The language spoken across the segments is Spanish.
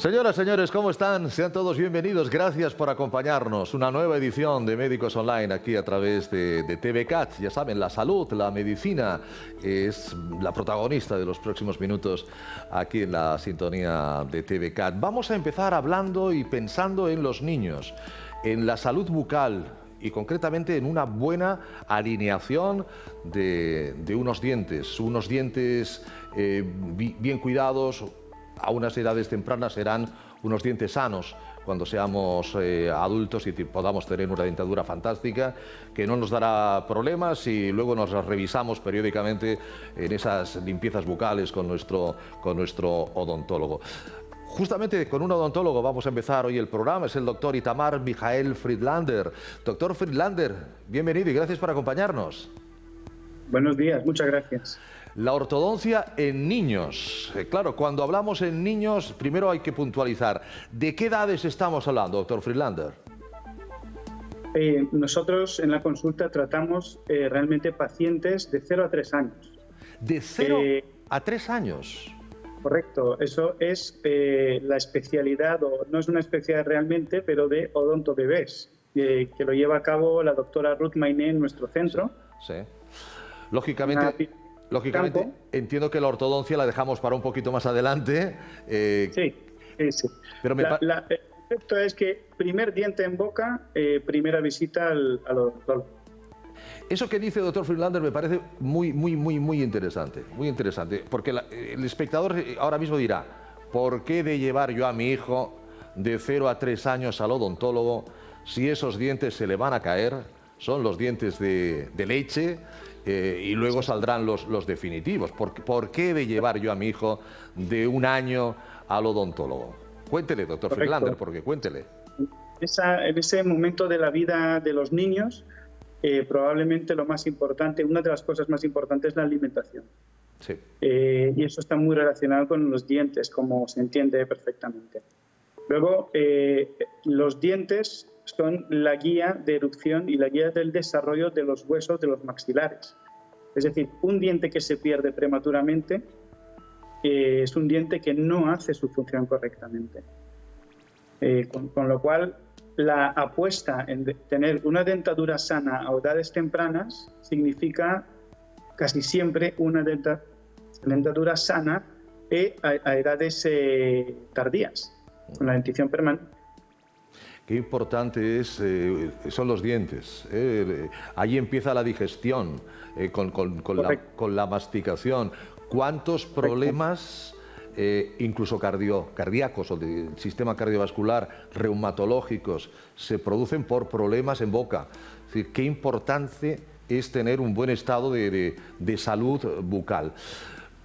Señoras, señores, ¿cómo están? Sean todos bienvenidos. Gracias por acompañarnos. Una nueva edición de Médicos Online aquí a través de TVCAT. Ya saben, la salud, la medicina es la protagonista de los próximos minutos aquí en la sintonía de TVCAT. Vamos a empezar hablando y pensando en los niños, en la salud bucal y concretamente en una buena alineación de unos dientes bien cuidados. A unas edades tempranas serán unos dientes sanos cuando seamos adultos y podamos tener una dentadura fantástica que no nos dará problemas y luego nos las revisamos periódicamente en esas limpiezas bucales con nuestro odontólogo. Justamente con un odontólogo vamos a empezar hoy el programa, es el doctor Itamar Michael Friedlander. Doctor Friedlander, bienvenido y gracias por acompañarnos. Buenos días, muchas gracias. La ortodoncia en niños. Claro, cuando hablamos en niños, primero hay que puntualizar. ¿De qué edades estamos hablando, doctor Friedlander? Nosotros en la consulta tratamos realmente pacientes de 0 a 3 años. ¿De 0 a 3 años? Correcto, eso es la especialidad, o no es una especialidad realmente, pero de odontobebés, que lo lleva a cabo la doctora Ruth Mainé en nuestro centro. Sí. Lógicamente, entiendo que la ortodoncia la dejamos para un poquito más adelante. Sí. Pero el concepto es que primer diente en boca, primera visita al odontólogo. Eso que dice el doctor Friedlander me parece muy interesante, porque el espectador ahora mismo dirá, ¿por qué de llevar yo a mi hijo de 0 a 3 años al odontólogo si esos dientes se le van a caer? Son los dientes de leche y luego saldrán los definitivos. ¿Por qué de llevar yo a mi hijo de 1 año al odontólogo? Cuéntele, doctor Friedlander, porque cuéntele. En ese momento de la vida de los niños, probablemente lo más importante, una de las cosas más importantes es la alimentación. Sí. Y eso está muy relacionado con los dientes, como se entiende perfectamente. Luego, los dientes son la guía de erupción y la guía del desarrollo de los huesos de los maxilares. Es decir, un diente que se pierde prematuramente es un diente que no hace su función correctamente. Con lo cual, la apuesta en tener una dentadura sana a edades tempranas significa casi siempre una dentadura sana a edades tardías, con la dentición permanente. Qué importante son los dientes. Ahí empieza la digestión, con la masticación. ¿Cuántos problemas, incluso cardíacos o del sistema cardiovascular, reumatológicos, se producen por problemas en boca? Es decir, qué importante es tener un buen estado de salud bucal.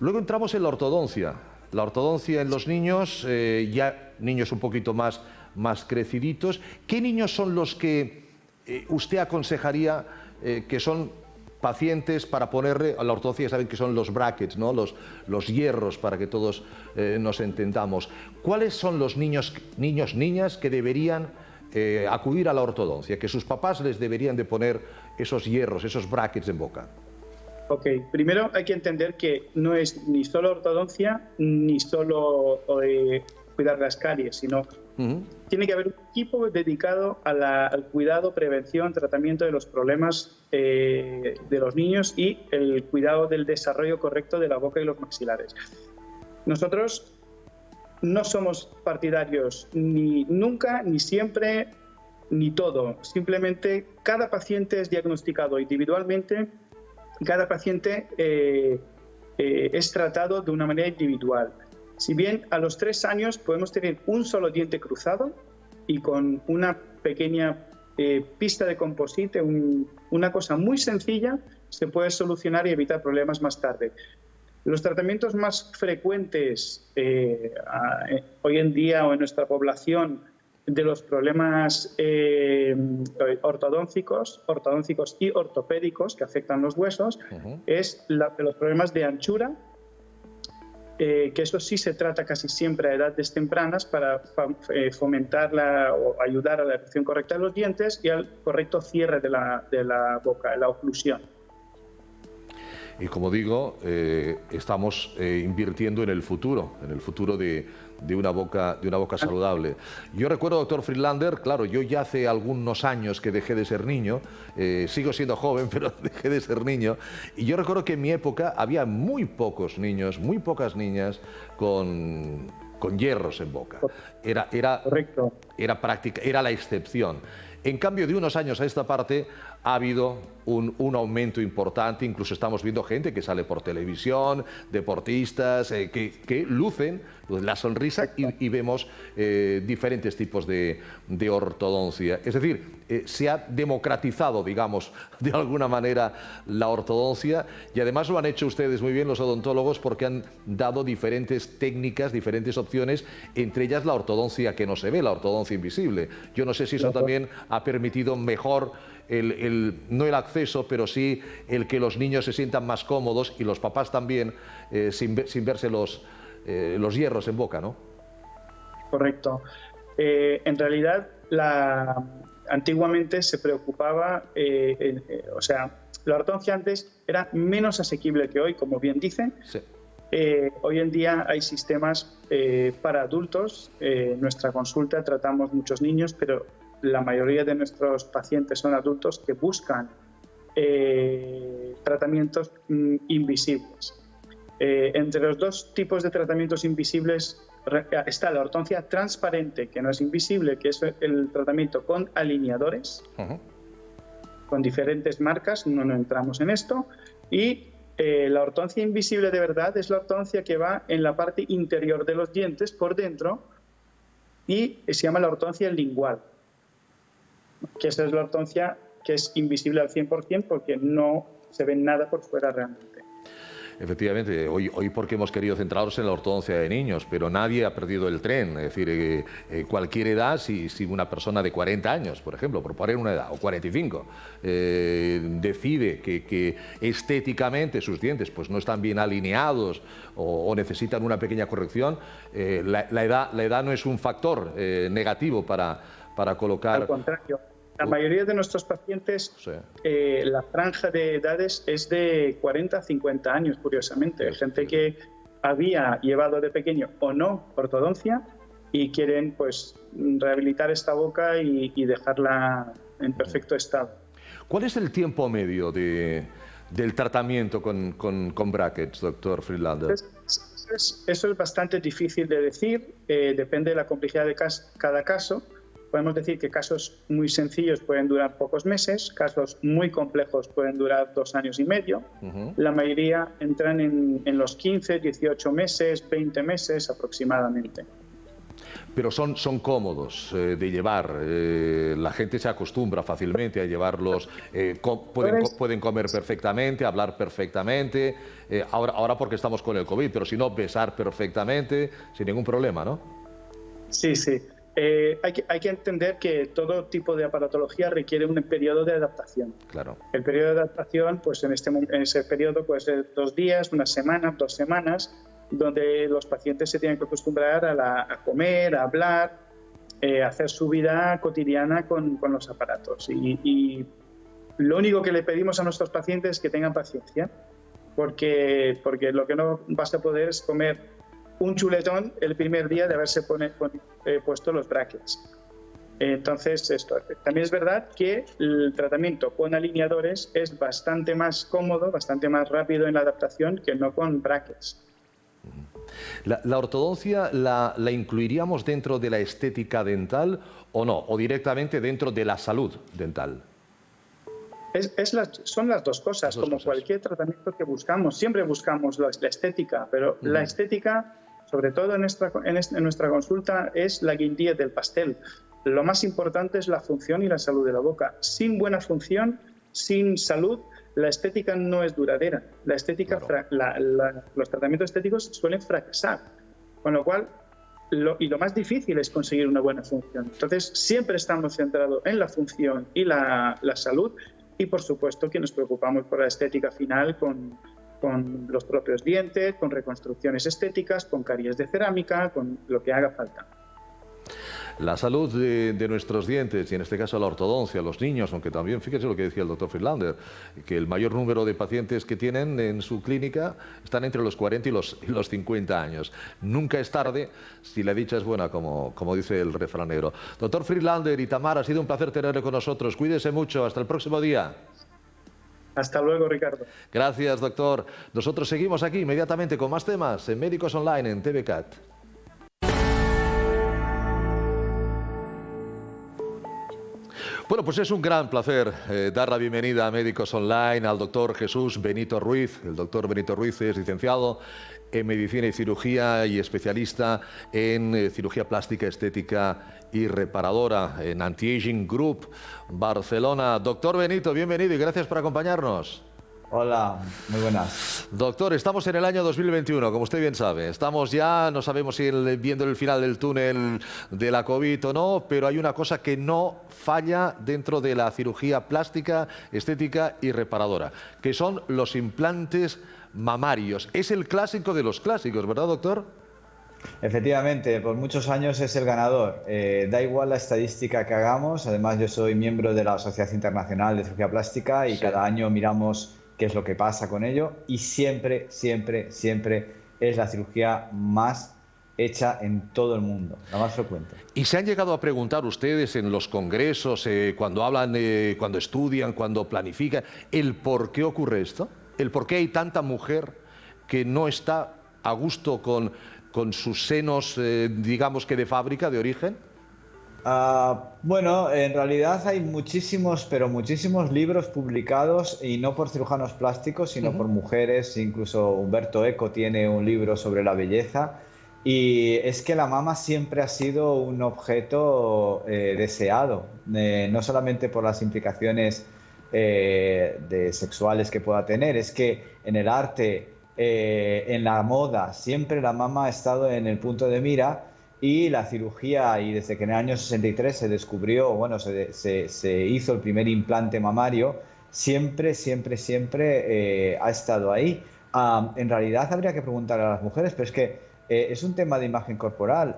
Luego entramos en la ortodoncia. La ortodoncia en los niños, ya niños un poquito más creciditos. ¿Qué niños son los que usted aconsejaría que son pacientes para ponerle a la ortodoncia? Saben que son los brackets, ¿no? los hierros, para que todos nos entendamos. ¿Cuáles son los niños, niñas que deberían acudir a la ortodoncia, que sus papás les deberían de poner esos hierros, esos brackets en boca? Ok, primero hay que entender que no es ni solo ortodoncia ni solo cuidar las caries, sino tiene que haber un equipo dedicado al cuidado, prevención, tratamiento de los problemas de los niños y el cuidado del desarrollo correcto de la boca y los maxilares. Nosotros no somos partidarios ni nunca, ni siempre, ni todo. Simplemente cada paciente es diagnosticado individualmente, cada paciente es tratado de una manera individual. Si bien a los 3 años podemos tener un solo diente cruzado y con una pequeña pista de composite, una cosa muy sencilla, se puede solucionar y evitar problemas más tarde. Los tratamientos más frecuentes hoy en día o en nuestra población de los problemas ortodónticos y ortopédicos que afectan los huesos es los problemas de anchura, que eso sí se trata casi siempre a edades tempranas para fomentar o ayudar a la erupción correcta de los dientes y al correcto cierre de la boca, la oclusión. Y como digo, estamos invirtiendo en el futuro de de una boca saludable. Yo recuerdo, doctor Friedlander, claro, yo ya hace algunos años que dejé de ser niño, sigo siendo joven, pero dejé de ser niño, y yo recuerdo que en mi época había muy pocos niños, muy pocas niñas con hierros en boca. Correcto. Era práctica, era la excepción. En cambio, de unos años a esta parte ha habido un aumento importante, incluso estamos viendo gente que sale por televisión, deportistas, que lucen la sonrisa y vemos diferentes tipos de ortodoncia. Es decir, se ha democratizado, digamos, de alguna manera la ortodoncia, y además lo han hecho ustedes muy bien, los odontólogos, porque han dado diferentes técnicas, diferentes opciones, entre ellas la ortodoncia que no se ve, la ortodoncia invisible. Yo no sé si eso también ha permitido mejor no el acceso, pero sí el que los niños se sientan más cómodos y los papás también, sin verse los hierros en boca, ¿no? Correcto. En realidad, antiguamente se preocupaba, o sea, la ortodoncia antes era menos asequible que hoy, como bien dicen. Sí. Hoy en día hay sistemas para adultos. En nuestra consulta tratamos muchos niños, pero la mayoría de nuestros pacientes son adultos que buscan tratamientos invisibles. Entre los dos tipos de tratamientos invisibles está la ortodoncia transparente, que no es invisible, que es el tratamiento con alineadores, con diferentes marcas, no entramos en esto, y la ortodoncia invisible de verdad es la ortodoncia que va en la parte interior de los dientes, por dentro, y se llama la ortodoncia lingual, que esa es la ortodoncia que es invisible al 100% porque no se ve nada por fuera realmente. Efectivamente, hoy porque hemos querido centrarnos en la ortodoncia de niños, pero nadie ha perdido el tren. Es decir, cualquier edad, si una persona de 40 años, por ejemplo, por poner una edad, o 45, decide que estéticamente sus dientes pues no están bien alineados o necesitan una pequeña corrección, la edad no es un factor negativo para colocar... Al contrario. La mayoría de nuestros pacientes, sí, la franja de edades es de 40 a 50 años, curiosamente. Hay gente que había llevado de pequeño o no ortodoncia y quieren pues rehabilitar esta boca y dejarla en perfecto estado. ¿Cuál es el tiempo medio del tratamiento con brackets, doctor Friedlander? Eso es bastante difícil de decir, depende de la complejidad de cada caso. Podemos decir que casos muy sencillos pueden durar pocos meses, casos muy complejos pueden durar 2 años y medio. La mayoría entran en los 15, 18 meses, 20 meses aproximadamente. Pero son cómodos de llevar, la gente se acostumbra fácilmente a llevarlos, pueden comer perfectamente, hablar perfectamente, ahora porque estamos con el COVID, pero si no, besar perfectamente, sin ningún problema, ¿no? Sí, sí. Hay que entender que todo tipo de aparatología requiere un periodo de adaptación. Claro. El periodo de adaptación, pues en ese periodo puede ser 2 días, 1 semana, 2 semanas, donde los pacientes se tienen que acostumbrar a comer, a hablar, a hacer su vida cotidiana con los aparatos. Y lo único que le pedimos a nuestros pacientes es que tengan paciencia, porque lo que no vas a poder es comer un chuletón el primer día de haberse puesto los brackets. Entonces, también es verdad que el tratamiento con alineadores es bastante más cómodo, bastante más rápido en la adaptación que no con brackets. ¿La ortodoncia la incluiríamos dentro de la estética dental o no? ¿O directamente dentro de la salud dental? Son las dos cosas, cualquier tratamiento que buscamos. Siempre buscamos la estética, pero la estética, sobre todo en nuestra consulta, es la guindilla del pastel. Lo más importante es la función y la salud de la boca. Sin buena función, sin salud, la estética no es duradera. La estética, claro. Los tratamientos estéticos suelen fracasar, con lo cual lo más difícil es conseguir una buena función. Entonces, siempre estamos centrados en la función y la salud, y por supuesto que nos preocupamos por la estética final con los propios dientes, con reconstrucciones estéticas, con caries de cerámica, con lo que haga falta. La salud de nuestros dientes, y en este caso la ortodoncia, los niños, aunque también, fíjese lo que decía el doctor Friedlander, que el mayor número de pacientes que tienen en su clínica están entre los 40 y los 50 años. Nunca es tarde si la dicha es buena, como dice el refranero. Doctor Friedlander y Tamar, ha sido un placer tenerle con nosotros. Cuídese mucho. Hasta el próximo día. Hasta luego, Ricardo. Gracias, doctor. Nosotros seguimos aquí inmediatamente con más temas en Médicos Online en TVCAT. Bueno, pues es un gran placer dar la bienvenida a Médicos Online al doctor Jesús Benito Ruiz. El doctor Benito Ruiz es licenciado en Medicina y Cirugía y especialista en cirugía plástica, estética y reparadora en Anti-Aging Group, Barcelona. Doctor Benito, bienvenido y gracias por acompañarnos. Hola, muy buenas. Doctor, estamos en el año 2021, como usted bien sabe. Estamos ya, no sabemos si viendo el final del túnel de la COVID o no, pero hay una cosa que no falla dentro de la cirugía plástica, estética y reparadora, que son los implantes mamarios. Es el clásico de los clásicos, ¿verdad, doctor? Efectivamente, por muchos años es el ganador. Da igual la estadística que hagamos. Además, yo soy miembro de la Asociación Internacional de Cirugía Plástica y cada año miramos qué es lo que pasa con ello, y siempre, siempre, siempre es la cirugía más hecha en todo el mundo, la más frecuente. ¿Y se han llegado a preguntar ustedes en los congresos, cuando hablan, cuando estudian, cuando planifican, el por qué ocurre esto? ¿El por qué hay tanta mujer que no está a gusto con sus senos, digamos que de fábrica, de origen? Bueno, en realidad hay muchísimos, pero muchísimos libros publicados, y no por cirujanos plásticos, sino por mujeres. Incluso Humberto Eco tiene un libro sobre la belleza. Y es que la mama siempre ha sido un objeto deseado, no solamente por las implicaciones sexuales que pueda tener. Es que en el arte, en la moda, siempre la mama ha estado en el punto de mira. Y la cirugía, y desde que en el año 63 se descubrió, bueno, se hizo el primer implante mamario, siempre, siempre, siempre ha estado ahí. En realidad habría que preguntar a las mujeres, pero es que es un tema de imagen corporal.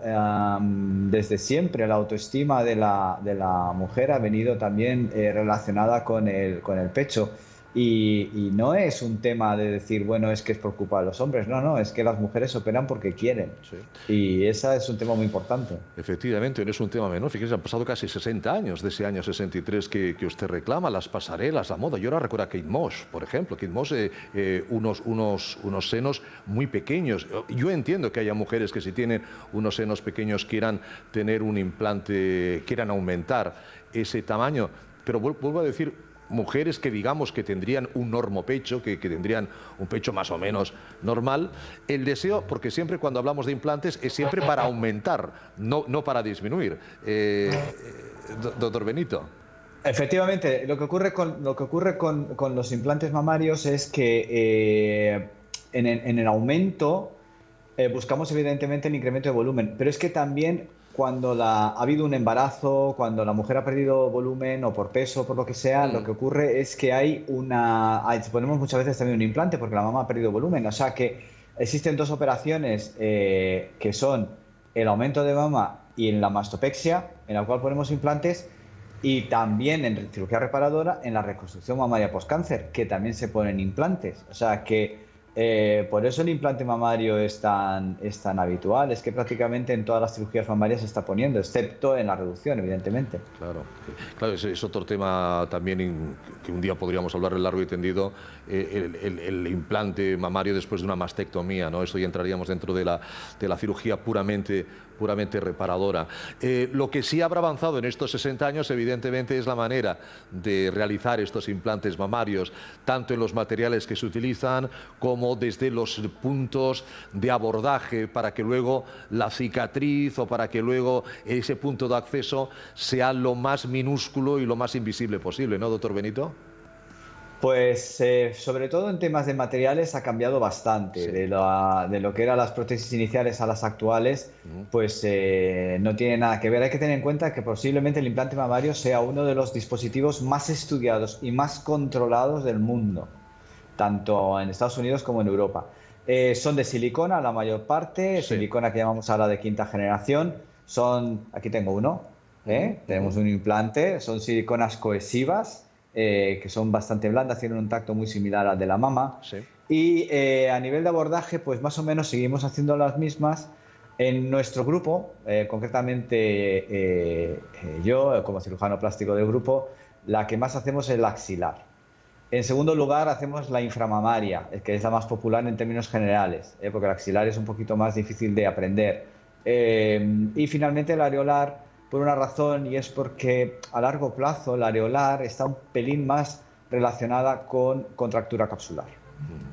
Desde siempre la autoestima de la mujer ha venido también relacionada con el pecho. Y no es un tema de decir, bueno, es que es por culpa de los hombres. No, no, es que las mujeres operan porque quieren. Sí. Y ese es un tema muy importante. Efectivamente, no es un tema menor. Fíjese, han pasado casi 60 años de ese año 63 que usted reclama, las pasarelas, la moda. Yo ahora recuerdo a Kate Moss, por ejemplo. Kate Moss, unos senos muy pequeños. Yo entiendo que haya mujeres que si tienen unos senos pequeños quieran tener un implante, quieran aumentar ese tamaño. Pero vuelvo a decir, mujeres que digamos que tendrían un normopecho, que tendrían un pecho más o menos normal, el deseo, porque siempre cuando hablamos de implantes es siempre para aumentar, no para disminuir. Doctor Benito. Efectivamente, lo que ocurre con los implantes mamarios es que en el aumento buscamos evidentemente el incremento de volumen, pero es que también cuando ha habido un embarazo, cuando la mujer ha perdido volumen o por peso, por lo que sea, lo que ocurre es que ponemos muchas veces también un implante porque la mama ha perdido volumen. O sea que existen dos operaciones que son el aumento de mama y en la mastopexia, en la cual ponemos implantes, y también en cirugía reparadora, en la reconstrucción mamaria postcáncer, que también se ponen implantes. O sea que por eso el implante mamario es tan habitual. Es que prácticamente en todas las cirugías mamarias se está poniendo, excepto en la reducción, evidentemente. Claro, es otro tema también que un día podríamos hablar largo y tendido, el implante mamario después de una mastectomía, ¿no? Eso ya entraríamos dentro de la cirugía puramente reparadora. Lo que sí habrá avanzado en estos 60 años, evidentemente, es la manera de realizar estos implantes mamarios, tanto en los materiales que se utilizan como desde los puntos de abordaje, para que luego la cicatriz o para que luego ese punto de acceso sea lo más minúsculo y lo más invisible posible, ¿no, doctor Benito? Pues sobre todo en temas de materiales ha cambiado bastante. Sí. De lo que eran las prótesis iniciales a las actuales, pues no tiene nada que ver. Hay que tener en cuenta que posiblemente el implante mamario sea uno de los dispositivos más estudiados y más controlados del mundo, tanto en Estados Unidos como en Europa. Son de silicona la mayor parte, sí. Silicona que llamamos ahora de quinta generación. aquí tengo uno, tenemos un implante, son siliconas cohesivas, que son bastante blandas, tienen un tacto muy similar al de la mama. Sí. Y a nivel de abordaje, pues más o menos seguimos haciendo las mismas. En nuestro grupo, concretamente yo, como cirujano plástico del grupo, la que más hacemos es la axilar. En segundo lugar, hacemos la inframamaria, que es la más popular en términos generales, porque la axilar es un poquito más difícil de aprender. Y finalmente la areolar, por una razón, y es porque a largo plazo la areolar está un pelín más relacionada con contractura capsular.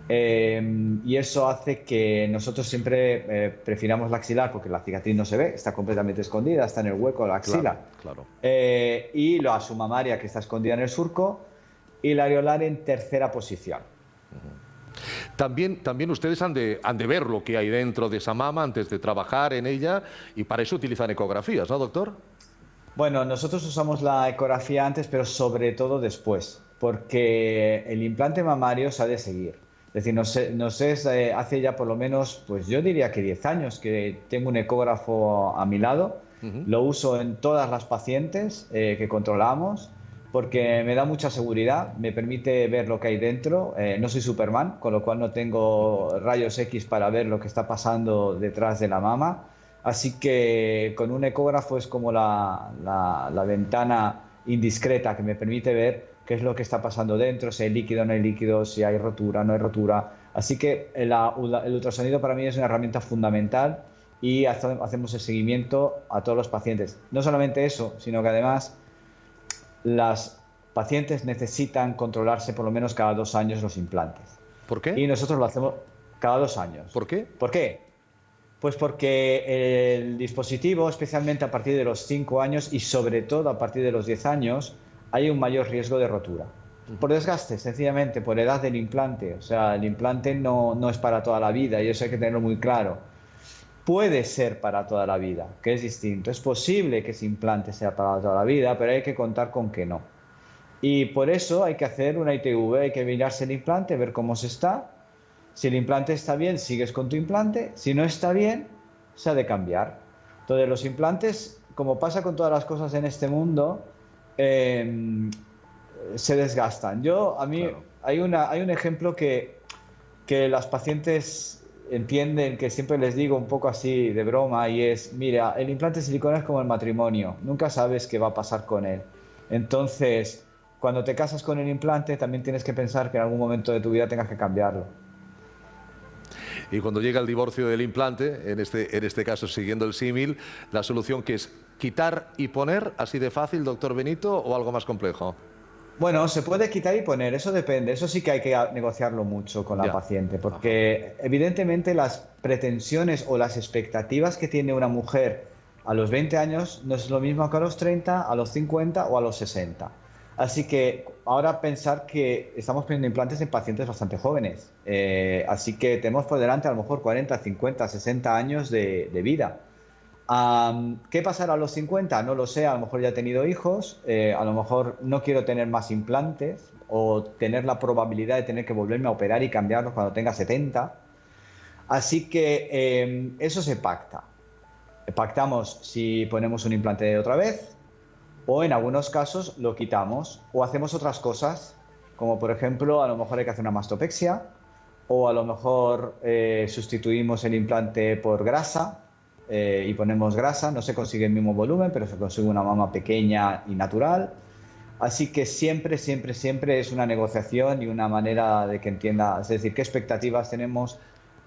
Y eso hace que nosotros siempre prefiramos la axilar porque la cicatriz no se ve, está completamente escondida, está en el hueco de la axila. Claro. Y la submamaria, que está escondida en el surco, y la areolar en tercera posición. También ustedes han de ver lo que hay dentro de esa mama antes de trabajar en ella, y para eso utilizan ecografías, ¿no, doctor? Bueno, nosotros usamos la ecografía antes, pero sobre todo después, porque el implante mamario se ha de seguir. Es decir, hace ya por lo menos, pues yo diría que 10 años que tengo un ecógrafo a mi lado. Lo uso en todas las pacientes que controlamos, porque me da mucha seguridad, me permite ver lo que hay dentro. No soy Superman, con lo cual no tengo rayos X para ver lo que está pasando detrás de la mama. Así que con un ecógrafo es como la ventana indiscreta que me permite ver qué es lo que está pasando dentro, si hay líquido o no hay líquido, si hay rotura o no hay rotura. Así que el ultrasonido para mí es una herramienta fundamental y hacemos el seguimiento a todos los pacientes. No solamente eso, sino que además las pacientes necesitan controlarse por lo menos cada 2 años los implantes. ¿Por qué? Y nosotros lo hacemos cada 2 años. ¿Por qué? ¿Por qué? Pues porque el dispositivo, especialmente a partir de los 5 años y sobre todo a partir de los 10 años, hay un mayor riesgo de rotura. Por desgaste, sencillamente, por edad del implante. O sea, el implante no es para toda la vida y eso hay que tenerlo muy claro. Puede ser para toda la vida, que es distinto. Es posible que ese implante sea para toda la vida, pero hay que contar con que no. Y por eso hay que hacer una ITV, hay que mirarse el implante, ver cómo se está. Si el implante está bien, sigues con tu implante. Si no está bien, se ha de cambiar. Entonces, los implantes, como pasa con todas las cosas en este mundo, se desgastan. Claro. Hay un ejemplo que las pacientes entienden, que siempre les digo un poco así de broma, y es, mira, el implante de silicona es como el matrimonio, nunca sabes qué va a pasar con él. Entonces, cuando te casas con el implante, también tienes que pensar que en algún momento de tu vida tengas que cambiarlo. Y cuando llega el divorcio del implante, en este caso siguiendo el símil, la solución que es quitar y poner, así de fácil, doctor Benito, o algo más complejo. Bueno, se puede quitar y poner, eso depende, eso sí que hay que negociarlo mucho con la paciente, porque evidentemente las pretensiones o las expectativas que tiene una mujer a los 20 años no es lo mismo que a los 30, a los 50 o a los 60. Así que ahora pensar que estamos poniendo implantes en pacientes bastante jóvenes, así que tenemos por delante a lo mejor 40, 50, 60 años de vida. ¿Qué pasará a los 50? No lo sé, a lo mejor ya he tenido hijos, a lo mejor no quiero tener más implantes o tener la probabilidad de tener que volverme a operar y cambiarlos cuando tenga 70. Así que eso se pacta. Pactamos si ponemos un implante otra vez o en algunos casos lo quitamos o hacemos otras cosas, como por ejemplo a lo mejor hay que hacer una mastopexia o a lo mejor sustituimos el implante por grasa. Y ponemos grasa, no se consigue el mismo volumen, pero se consigue una mama pequeña y natural. Así que siempre es una negociación y una manera de que entienda, es decir, qué expectativas tenemos,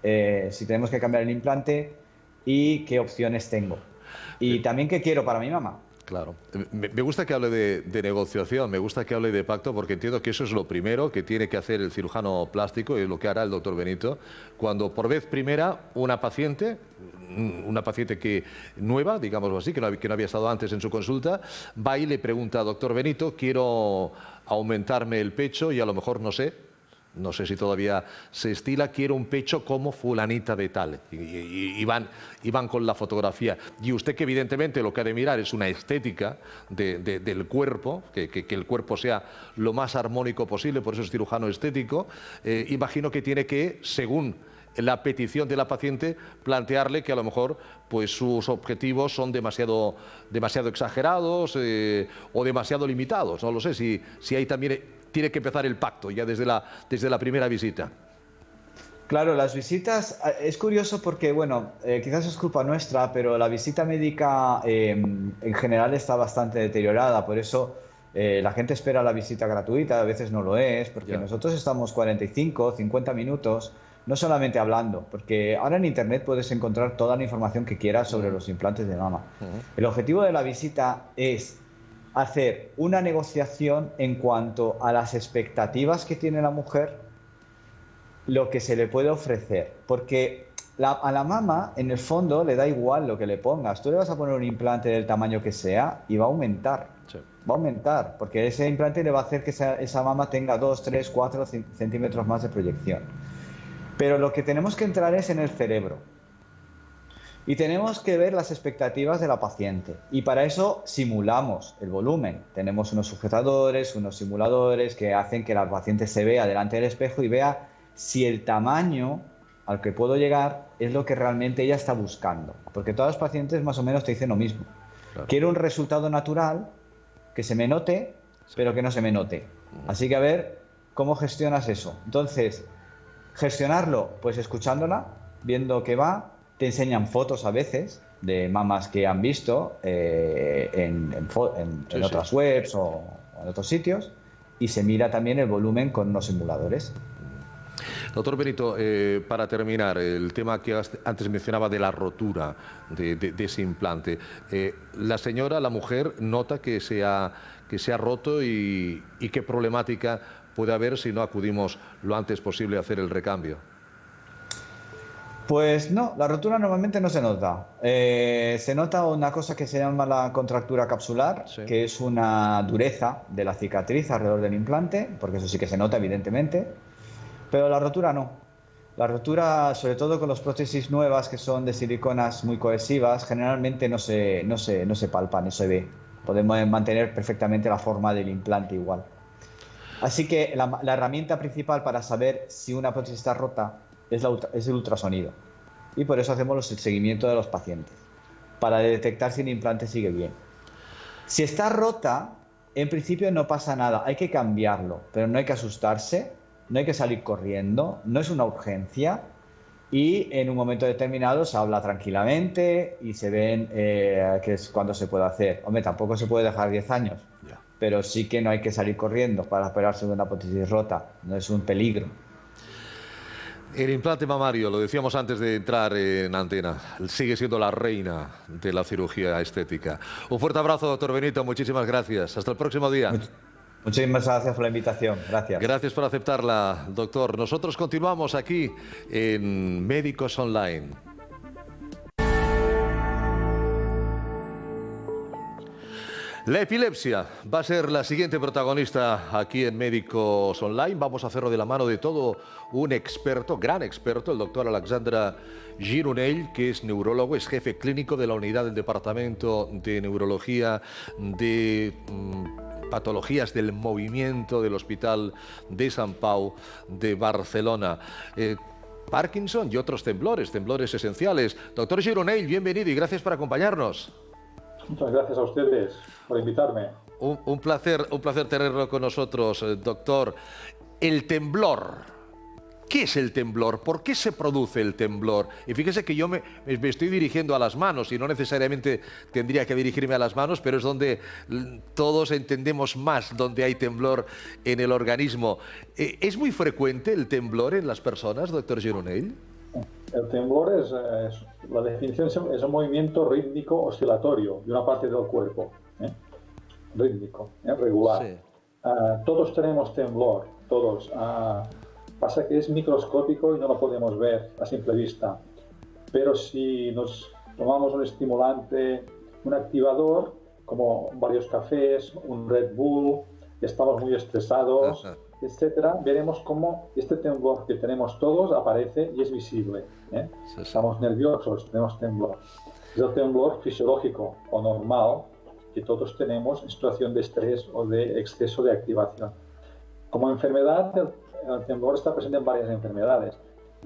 si tenemos que cambiar el implante y qué opciones tengo. Y también qué quiero para mi mamá. Claro. Me gusta que hable de negociación, me gusta que hable de pacto, porque entiendo que eso es lo primero que tiene que hacer el cirujano plástico y es lo que hará el doctor Benito cuando por vez primera una paciente que nueva, digámoslo así, que no había estado antes en su consulta, va y le pregunta, doctor Benito, quiero aumentarme el pecho y a lo mejor no sé si todavía se estila, quiero un pecho como fulanita de tal. Y van con la fotografía. Y usted, que evidentemente lo que ha de mirar es una estética del cuerpo, que el cuerpo sea lo más armónico posible, por eso es cirujano estético, imagino que tiene que, según la petición de la paciente, plantearle que a lo mejor pues sus objetivos son demasiado exagerados o demasiado limitados. No lo sé, si ahí también tiene que empezar el pacto ya desde la primera visita. Claro, las visitas, es curioso porque, bueno, quizás es culpa nuestra, pero la visita médica en general está bastante deteriorada, por eso la gente espera la visita gratuita, a veces no lo es, porque nosotros estamos 45, 50 minutos, no solamente hablando, porque ahora en Internet puedes encontrar toda la información que quieras sobre los implantes de mama. El objetivo de la visita es hacer una negociación en cuanto a las expectativas que tiene la mujer, lo que se le puede ofrecer, porque a la mama en el fondo le da igual lo que le pongas. Tú le vas a poner un implante del tamaño que sea y va a aumentar, va a aumentar, porque ese implante le va a hacer que esa mama tenga 2, 3, 4 centímetros más de proyección. Pero lo que tenemos que entrar es en el cerebro y tenemos que ver las expectativas de la paciente, y para eso simulamos el volumen. Tenemos unos sujetadores, unos simuladores que hacen que la paciente se vea delante del espejo y vea si el tamaño al que puedo llegar es lo que realmente ella está buscando. Porque todas las pacientes más o menos te dicen lo mismo. Claro. Quiero un resultado natural, que se me note, pero que no se me note. Así que a ver cómo gestionas eso. Entonces, gestionarlo, pues escuchándola, viendo que va, te enseñan fotos a veces de mamas que han visto en otras webs o en otros sitios, y se mira también el volumen con unos simuladores. Doctor Benito, para terminar, el tema que antes mencionaba de la rotura de ese implante. La mujer, nota que se ha roto y qué problemática puede haber si no acudimos lo antes posible a hacer el recambio. Pues no, la rotura normalmente no se nota. Se nota una cosa que se llama la contractura capsular, que es una dureza de la cicatriz alrededor del implante, porque eso sí que se nota evidentemente. Pero la rotura no. La rotura, sobre todo con las prótesis nuevas que son de siliconas muy cohesivas, generalmente no se palpa, no se ve. Podemos mantener perfectamente la forma del implante igual. Así que la herramienta principal para saber si una prótesis está rota es el ultrasonido. Y por eso hacemos el seguimiento de los pacientes, para detectar si el implante sigue bien. Si está rota, en principio no pasa nada, hay que cambiarlo, pero no hay que asustarse. No hay que salir corriendo, no es una urgencia, y en un momento determinado se habla tranquilamente y se ven que es cuando se puede hacer. Hombre, tampoco se puede dejar 10 años, pero sí que no hay que salir corriendo para operarse de una prótesis rota, no es un peligro. El implante mamario, lo decíamos antes de entrar en antena, sigue siendo la reina de la cirugía estética. Un fuerte abrazo, doctor Benito, muchísimas gracias. Hasta el próximo día. Muchísimas gracias por la invitación. Gracias. Gracias por aceptarla, doctor. Nosotros continuamos aquí en Médicos Online. La epilepsia va a ser la siguiente protagonista aquí en Médicos Online. Vamos a hacerlo de la mano de todo un experto, gran experto, el doctor Alexandre Gironell, que es neurólogo, es jefe clínico de la unidad del Departamento de Neurología de Patologías del Movimiento del Hospital de Sant Pau de Barcelona. Parkinson y otros temblores esenciales. Doctor Gironell, bienvenido y gracias por acompañarnos. Muchas gracias a ustedes por invitarme. Un placer tenerlo con nosotros, doctor. El temblor. ¿Qué es el temblor? ¿Por qué se produce el temblor? Y fíjese que yo me estoy dirigiendo a las manos y no necesariamente tendría que dirigirme a las manos, pero es donde todos entendemos más donde hay temblor en el organismo. ¿Es muy frecuente el temblor en las personas, doctor Gironell? El temblor la definición es un movimiento rítmico oscilatorio de una parte del cuerpo, rítmico, regular. Sí. Todos tenemos temblor, todos. Pasa que es microscópico y no lo podemos ver a simple vista. Pero si nos tomamos un estimulante, un activador, como varios cafés, un Red Bull, estamos muy estresados, etcétera, veremos cómo este temblor que tenemos todos aparece y es visible. Sí. Estamos nerviosos, tenemos temblor. Es el temblor fisiológico o normal que todos tenemos en situación de estrés o de exceso de activación. Como enfermedad, el temblor está presente en varias enfermedades.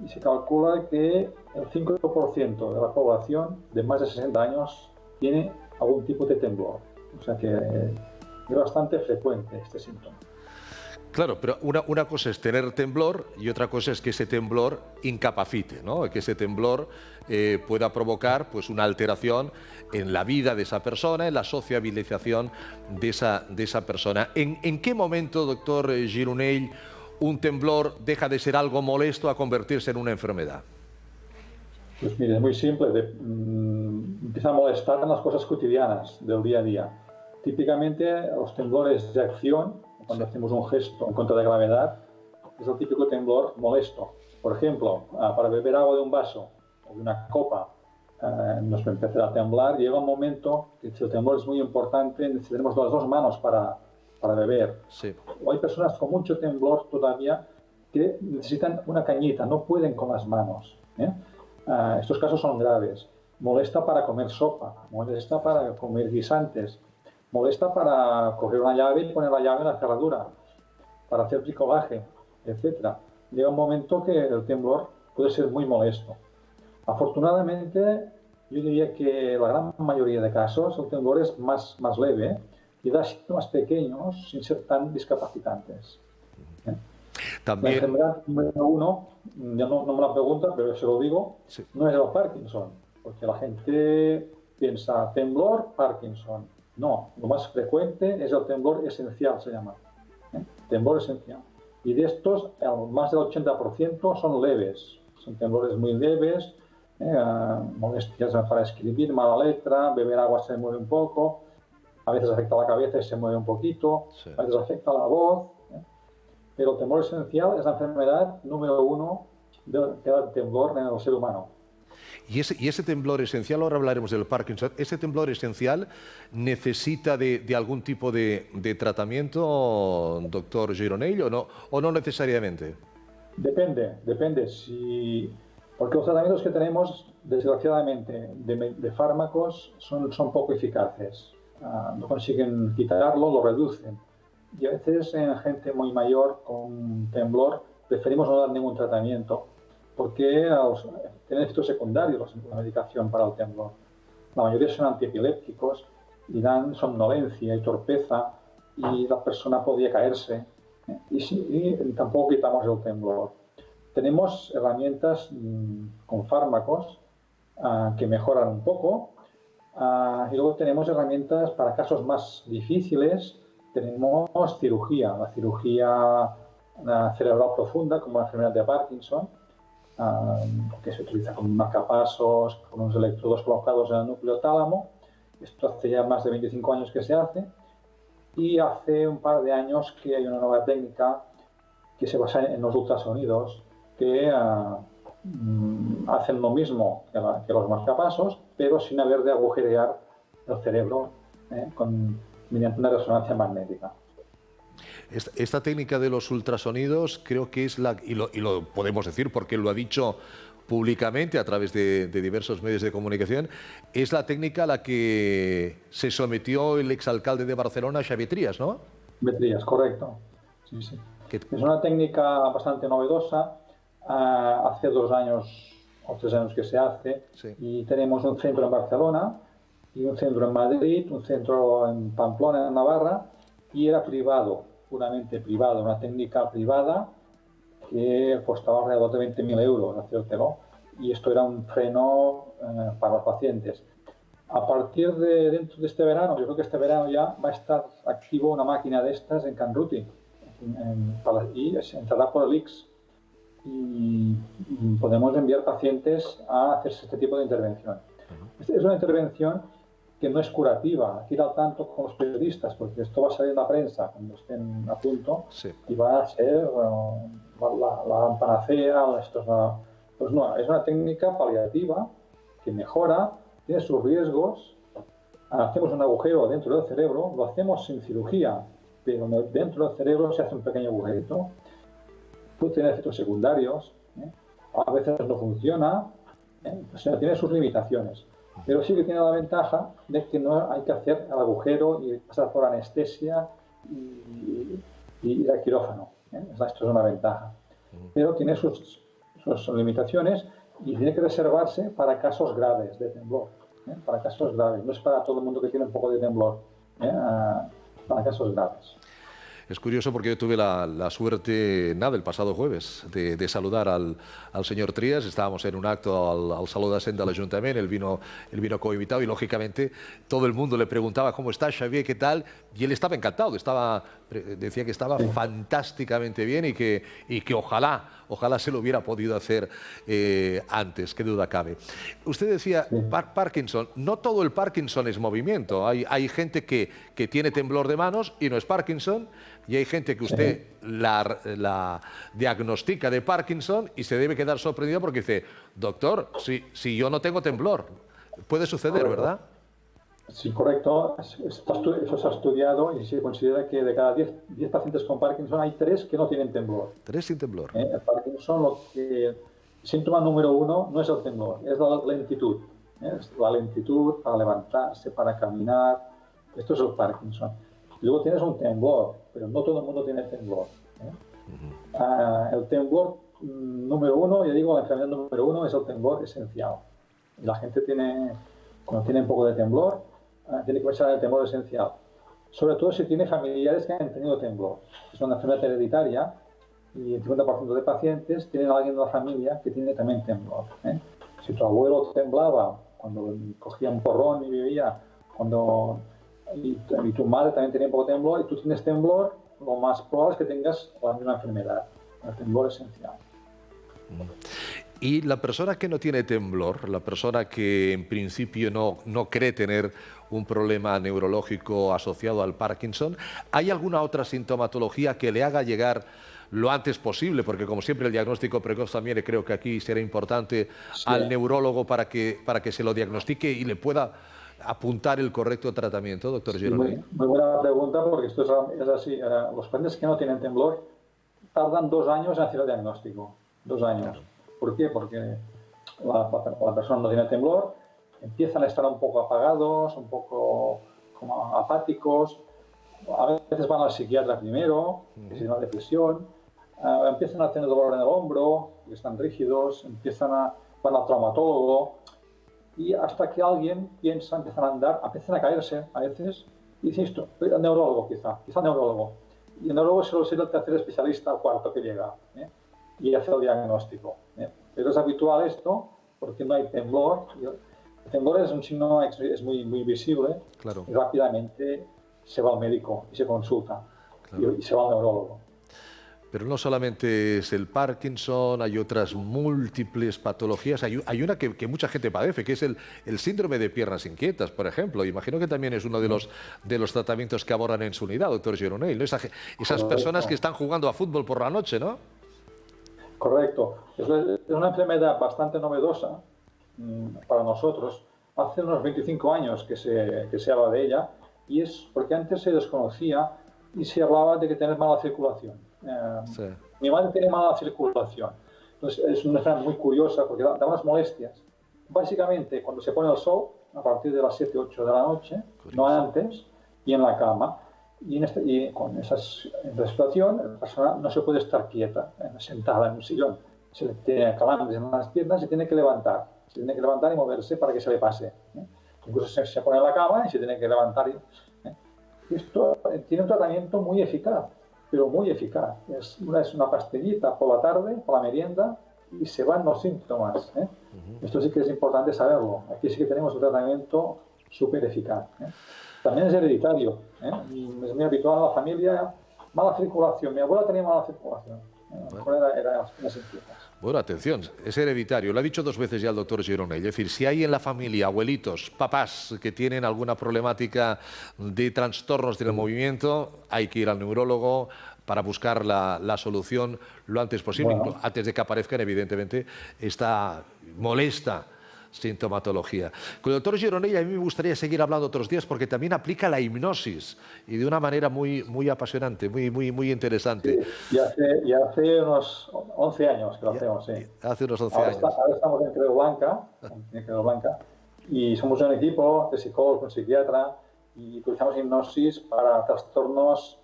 y se calcula que el 5% de la población de más de 60 años tiene algún tipo de temblor. O sea que es bastante frecuente este síntoma. Claro, pero una cosa es tener temblor y otra cosa es que ese temblor incapacite, ¿no? Que ese temblor pueda provocar pues, una alteración en la vida de esa persona, en la sociabilización de esa persona. ¿En qué momento, doctor Gironell, un temblor deja de ser algo molesto a convertirse en una enfermedad? Pues mire, es muy simple. Empieza a molestar en las cosas cotidianas del día a día. Típicamente los temblores de acción, cuando hacemos un gesto en contra de gravedad, es el típico temblor molesto. Por ejemplo, para beber agua de un vaso o de una copa nos empezará a temblar. Llega un momento que si el temblor es muy importante, necesitaremos las dos manos para beber. Sí. O hay personas con mucho temblor todavía que necesitan una cañita, no pueden con las manos. Estos casos son graves. Molesta para comer sopa, molesta para comer guisantes, molesta para coger una llave y poner la llave en la cerradura, para hacer bricolaje, etc. Llega un momento que el temblor puede ser muy molesto. Afortunadamente, yo diría que la gran mayoría de casos el temblor es más leve y da síntomas pequeños sin ser tan discapacitantes. También... La enfermedad número uno, ya no me la pregunta, pero yo se lo digo, sí. No es el Parkinson, porque la gente piensa temblor, Parkinson. No, lo más frecuente es el temblor esencial, se llama. Temblor esencial. Y de estos, más del 80% son leves. Son temblores muy leves, molestias para escribir, mala letra, beber agua se mueve un poco, a veces afecta la cabeza y se mueve un poquito, sí. A veces afecta la voz. Pero el temblor esencial es la enfermedad número uno del temblor en el ser humano. Y ese temblor esencial, ahora hablaremos del Parkinson, ¿ese temblor esencial necesita de algún tipo de tratamiento, doctor Gironell, o no necesariamente? Depende. Porque los tratamientos que tenemos, desgraciadamente, de fármacos son poco eficaces. No consiguen quitarlo, lo reducen. Y a veces en gente muy mayor con temblor preferimos no dar ningún tratamiento porque tienen efectos secundarios la medicación para el temblor. La mayoría son antiepilépticos y dan somnolencia y torpeza y la persona podría caerse y tampoco quitamos el temblor. Tenemos herramientas con fármacos que mejoran un poco y luego tenemos herramientas para casos más difíciles. Tenemos cirugía, la cirugía cerebral profunda, como la enfermedad de Parkinson, que se utiliza con marcapasos, con unos electrodos colocados en el núcleo tálamo. Esto hace ya más de 25 años que se hace. Y hace un par de años que hay una nueva técnica que se basa en los ultrasonidos, que hacen lo mismo que los marcapasos, pero sin haber de agujerear el cerebro mediante una resonancia magnética. Esta técnica de los ultrasonidos creo que es y lo podemos decir porque lo ha dicho públicamente a través de diversos medios de comunicación, es la técnica a la que se sometió el exalcalde de Barcelona, Xavier Trias, ¿no? Xavier Trias, correcto. Sí, sí. Es una técnica bastante novedosa. Hace 2 años o 3 años que se hace, sí. Y tenemos un centro en Barcelona y un centro en Madrid, un centro en Pamplona, en Navarra, y era privado, puramente privado, una técnica privada que costaba alrededor de 20.000 euros hacértelo, y esto era un freno para los pacientes. A partir de dentro de este verano, yo creo que este verano ya va a estar activo una máquina de estas en Can Ruti, y entrará por el ICS, y podemos enviar pacientes a hacerse este tipo de intervención. Es una intervención que no es curativa. Aquí al tanto con los periodistas, porque esto va a salir en la prensa cuando estén a punto, sí. Y va a ser la panacea. Pues no, es una técnica paliativa que mejora, tiene sus riesgos. Hacemos un agujero dentro del cerebro, lo hacemos sin cirugía, pero dentro del cerebro se hace un pequeño agujerito. Puede tener efectos secundarios, a veces no funciona, o sea, tiene sus limitaciones. Pero sí que tiene la ventaja de que no hay que hacer el agujero y pasar por anestesia y ir al quirófano. Esto es una ventaja. Pero tiene sus sus limitaciones y tiene que reservarse para casos graves de temblor. Para casos graves, no es para todo el mundo que tiene un poco de temblor, para casos graves. Es curioso porque yo tuve la suerte, el pasado jueves, de saludar al señor Trías. Estábamos en un acto al Saló de Cent de l'Ajuntament, él vino coinvitado y, lógicamente, todo el mundo le preguntaba ¿cómo está Xavier? ¿Qué tal? Y él estaba encantado, decía que estaba fantásticamente bien y que ojalá se lo hubiera podido hacer antes, qué duda cabe. Usted decía, Parkinson, no todo el Parkinson es movimiento. Hay gente que tiene temblor de manos y no es Parkinson, y hay gente que usted la diagnostica de Parkinson y se debe quedar sorprendido porque dice, doctor, si yo no tengo temblor. Puede suceder, ¿verdad? Sí, correcto. Eso se ha estudiado y se considera que de cada 10 pacientes con Parkinson hay 3 que no tienen temblor. 3 sin temblor. El Parkinson, el síntoma número 1 no es el temblor, es la lentitud. Es la lentitud para levantarse, para caminar. Esto es el Parkinson. Luego tienes un temblor, pero no todo el mundo tiene temblor. El temblor número 1, ya digo, la enfermedad número 1 es el temblor esencial. Y la gente cuando tiene un poco de temblor, tiene que pensar en el temblor esencial. Sobre todo si tiene familiares que han tenido temblor. Es una enfermedad hereditaria y el 50% de pacientes tienen a alguien de la familia que tiene también temblor. Si tu abuelo temblaba cuando cogía un porrón y vivía, y tu madre también tenía un poco de temblor y tú tienes temblor, lo más probable es que tengas la misma enfermedad, el temblor esencial. Y la persona que no tiene temblor, la persona que en principio no cree tener un problema neurológico asociado al Parkinson, ¿hay alguna otra sintomatología que le haga llegar lo antes posible? Porque, como siempre, el diagnóstico precoz también creo que aquí será importante al neurólogo para que se lo diagnostique y le pueda apuntar el correcto tratamiento, doctor Gironell. Muy buena pregunta, porque esto es así. Los pacientes que no tienen temblor tardan 2 años en hacer el diagnóstico. 2 años. Claro. ¿Por qué? Porque la persona no tiene temblor, empiezan a estar un poco apagados, un poco como apáticos, a veces van al psiquiatra primero, que se llama depresión, empiezan a tener dolor en el hombro, están rígidos, van al traumatólogo, y hasta que alguien empiezan a andar, empiezan a caerse a veces, y dice esto, el neurólogo quizá el neurólogo. Y el neurólogo suele ser el tercer especialista o cuarto que llega, y hace el diagnóstico. Pero es habitual esto, porque no hay temblor. El temblor es un signo, es muy visible, claro. Y rápidamente se va al médico y se consulta, claro. Y se va al neurólogo. Pero no solamente es el Parkinson, hay otras múltiples patologías. Hay una que mucha gente padece, que es el síndrome de piernas inquietas, por ejemplo. Imagino que también es uno de los tratamientos que abordan en su unidad, doctor Gironell, ¿no? Esas personas que están jugando a fútbol por la noche, ¿no? Correcto. Es una enfermedad bastante novedosa para nosotros. Hace unos 25 años que se habla de ella, y es porque antes se desconocía y se hablaba de que tener mala circulación. Sí. Mi madre tiene mala circulación. Entonces es una enfermedad muy curiosa porque da unas molestias. Básicamente, cuando se pone el sol, a partir de las 7 o 8 de la noche, curioso. No antes, y en la cama. Y con esa situación, la persona no se puede estar quieta, sentada en un sillón. Se le tiene calambres en las piernas y se tiene que levantar. Se tiene que levantar y moverse para que se le pase. Incluso se pone en la cama y se tiene que levantar. Esto tiene un tratamiento muy eficaz, pero muy eficaz. Es una pastillita por la tarde, por la merienda, y se van los síntomas. Esto sí que es importante saberlo. Aquí sí que tenemos un tratamiento súper eficaz. También es hereditario. Es muy habitual en la familia. Mala circulación. Mi abuela tenía mala circulación. Era unas inquietas. Bueno, atención, es hereditario. Lo ha dicho 2 veces ya el doctor Gironell. Es decir, si hay en la familia abuelitos, papás que tienen alguna problemática de trastornos del movimiento, hay que ir al neurólogo para buscar la solución lo antes posible, antes de que aparezcan, evidentemente, esta molesta sintomatología. Con el doctor Gironell a mí me gustaría seguir hablando otros días porque también aplica la hipnosis y de una manera muy apasionante, muy interesante. Sí, y hace unos 11 años que lo hacemos, sí. Hace unos 11 años. Ahora estamos en Creu Blanca y somos un equipo de psicólogos, un psiquiatra, y utilizamos hipnosis para trastornos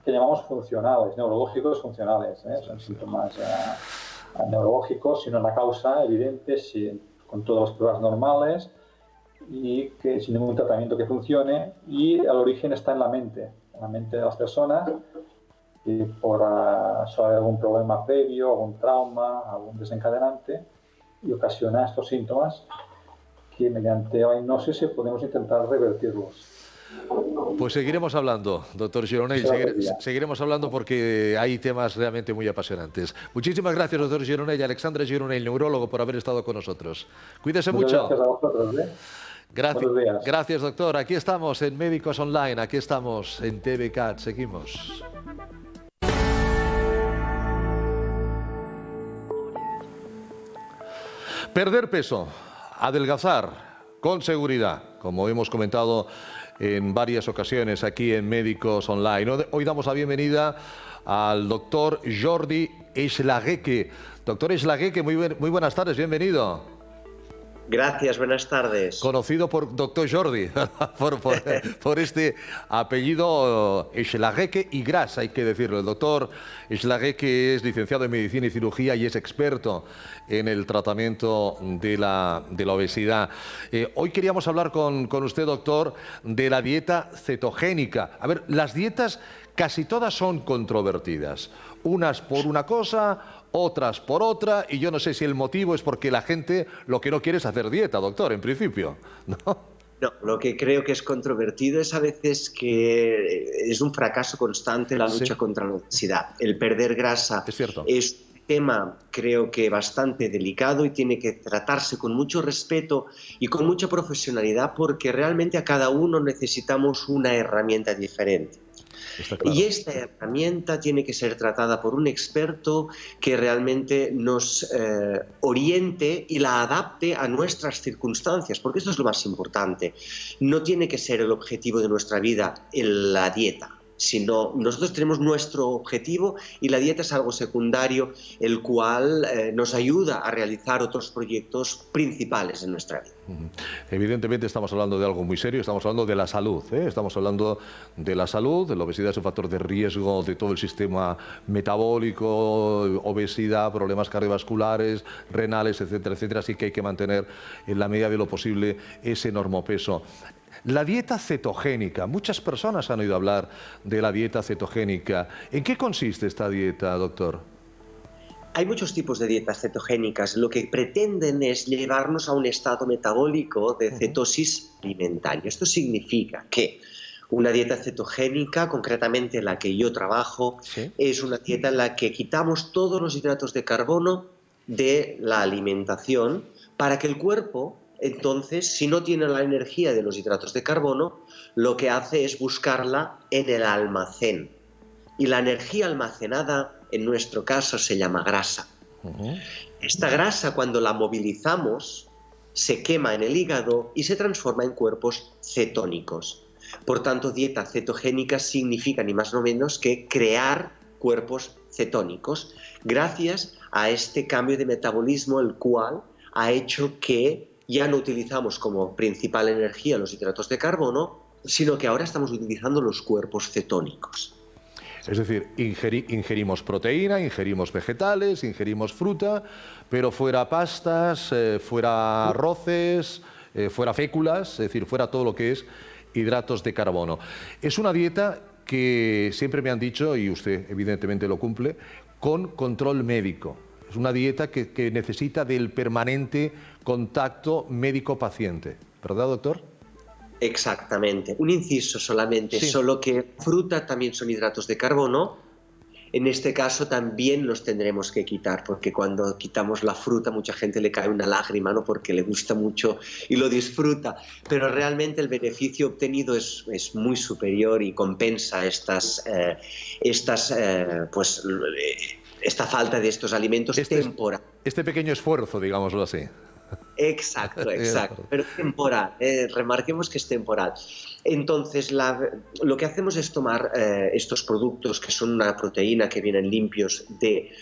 que llamamos funcionales, neurológicos funcionales. Son síntomas neurológico, sino una causa evidente, con todas las pruebas normales y que sin ningún tratamiento que funcione, y el origen está en la mente de las personas, y por solo algún problema previo, algún trauma, algún desencadenante, y ocasiona estos síntomas que mediante la hipnosis podemos intentar revertirlos. Pues seguiremos hablando, doctor Gironell, seguiremos hablando porque hay temas realmente muy apasionantes. Muchísimas gracias, doctor Gironell, Alexandre Gironell, neurólogo, por haber estado con nosotros. Cuídese mucho. Gracias a vosotros. Gracias, doctor. Aquí estamos en Médicos Online, aquí estamos en TVCAT, seguimos. Perder peso, adelgazar con seguridad, como hemos comentado en varias ocasiones aquí en Médicos Online. Hoy damos la bienvenida al doctor Jordi Schlaghecke. Doctor Schlaghecke, muy buenas tardes, bienvenido. Gracias, buenas tardes. Conocido por doctor Jordi, por este apellido Schlaghecke y Gras, hay que decirlo. El doctor Schlaghecke es licenciado en Medicina y Cirugía y es experto en el tratamiento de la obesidad. Hoy queríamos hablar con usted, doctor, de la dieta cetogénica. A ver, las dietas casi todas son controvertidas. Unas por una cosa, otras por otra, y yo no sé si el motivo es porque la gente lo que no quiere es hacer dieta, doctor, en principio, ¿no? No, lo que creo que es controvertido es a veces que es un fracaso constante la lucha contra la obesidad. El perder grasa es cierto. Es un tema, creo que bastante delicado y tiene que tratarse con mucho respeto y con mucha profesionalidad, porque realmente a cada uno necesitamos una herramienta diferente. Claro. Y esta herramienta tiene que ser tratada por un experto que realmente nos oriente y la adapte a nuestras circunstancias, porque esto es lo más importante. No tiene que ser el objetivo de nuestra vida la dieta, sino nosotros tenemos nuestro objetivo y la dieta es algo secundario, el cual nos ayuda a realizar otros proyectos principales en nuestra vida. Evidentemente estamos hablando de algo muy serio, estamos hablando de la salud, estamos hablando de la salud. La obesidad es un factor de riesgo de todo el sistema metabólico, obesidad, problemas cardiovasculares, renales, etcétera, etcétera, así que hay que mantener en la medida de lo posible ese normopeso. La dieta cetogénica, muchas personas han oído hablar de la dieta cetogénica. ¿En qué consiste esta dieta, doctor? Hay muchos tipos de dietas cetogénicas. Lo que pretenden es llevarnos a un estado metabólico de cetosis alimentaria. Esto significa que una dieta cetogénica, concretamente la que yo trabajo, es una dieta en la que quitamos todos los hidratos de carbono de la alimentación para que el cuerpo, entonces, si no tiene la energía de los hidratos de carbono, lo que hace es buscarla en el almacén. Y la energía almacenada, en nuestro caso, se llama grasa. Esta grasa, cuando la movilizamos, se quema en el hígado y se transforma en cuerpos cetónicos. Por tanto, dieta cetogénica significa ni más ni menos que crear cuerpos cetónicos gracias a este cambio de metabolismo, el cual ha hecho que ya no utilizamos como principal energía los hidratos de carbono, sino que ahora estamos utilizando los cuerpos cetónicos. Es decir, ingerimos proteína, ingerimos vegetales, ingerimos fruta, pero fuera pastas, fuera arroces, fuera féculas, es decir, fuera todo lo que es hidratos de carbono. Es una dieta que siempre me han dicho, y usted evidentemente lo cumple, con control médico. Es una dieta que necesita del permanente contacto médico-paciente. ¿Verdad, doctor? Exactamente. Un inciso solamente, solo que fruta también son hidratos de carbono. En este caso también los tendremos que quitar, porque cuando quitamos la fruta mucha gente le cae una lágrima, ¿no? Porque le gusta mucho y lo disfruta, pero realmente el beneficio obtenido es muy superior y compensa esta falta de estos alimentos temporales. Este pequeño esfuerzo, digámoslo así. Exacto, pero temporal, remarquemos que es temporal. Entonces, lo que hacemos es tomar estos productos que son una proteína que vienen limpios de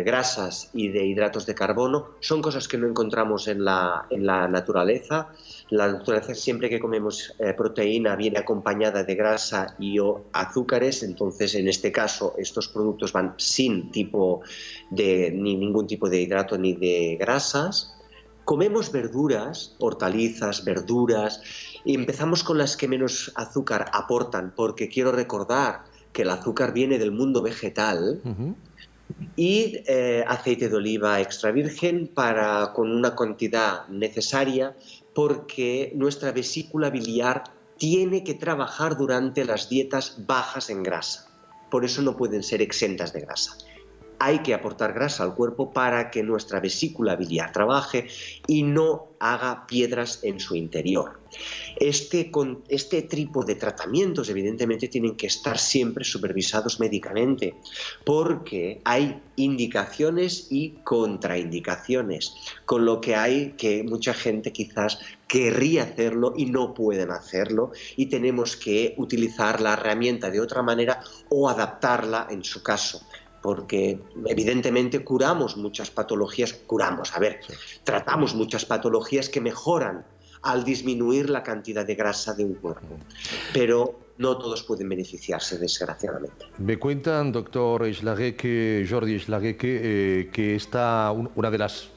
grasas y de hidratos de carbono. Son cosas que no encontramos en la naturaleza. La naturaleza, siempre que comemos proteína, viene acompañada de grasa y o azúcares. Entonces, en este caso, estos productos van sin ningún tipo de hidrato ni de grasas. Comemos verduras, hortalizas, verduras, y empezamos con las que menos azúcar aportan, porque quiero recordar que el azúcar viene del mundo vegetal, y aceite de oliva extra virgen con una cantidad necesaria, porque nuestra vesícula biliar tiene que trabajar durante las dietas bajas en grasa. Por eso no pueden ser exentas de grasa. Hay que aportar grasa al cuerpo para que nuestra vesícula biliar trabaje y no haga piedras en su interior. Este tipo de tratamientos evidentemente tienen que estar siempre supervisados médicamente, porque hay indicaciones y contraindicaciones, con lo que hay que mucha gente quizás querría hacerlo y no pueden hacerlo, y tenemos que utilizar la herramienta de otra manera o adaptarla en su caso. Porque evidentemente tratamos muchas patologías que mejoran al disminuir la cantidad de grasa de un cuerpo, pero no todos pueden beneficiarse, desgraciadamente. Me cuentan, doctor Jordi Schlagueque, que una de las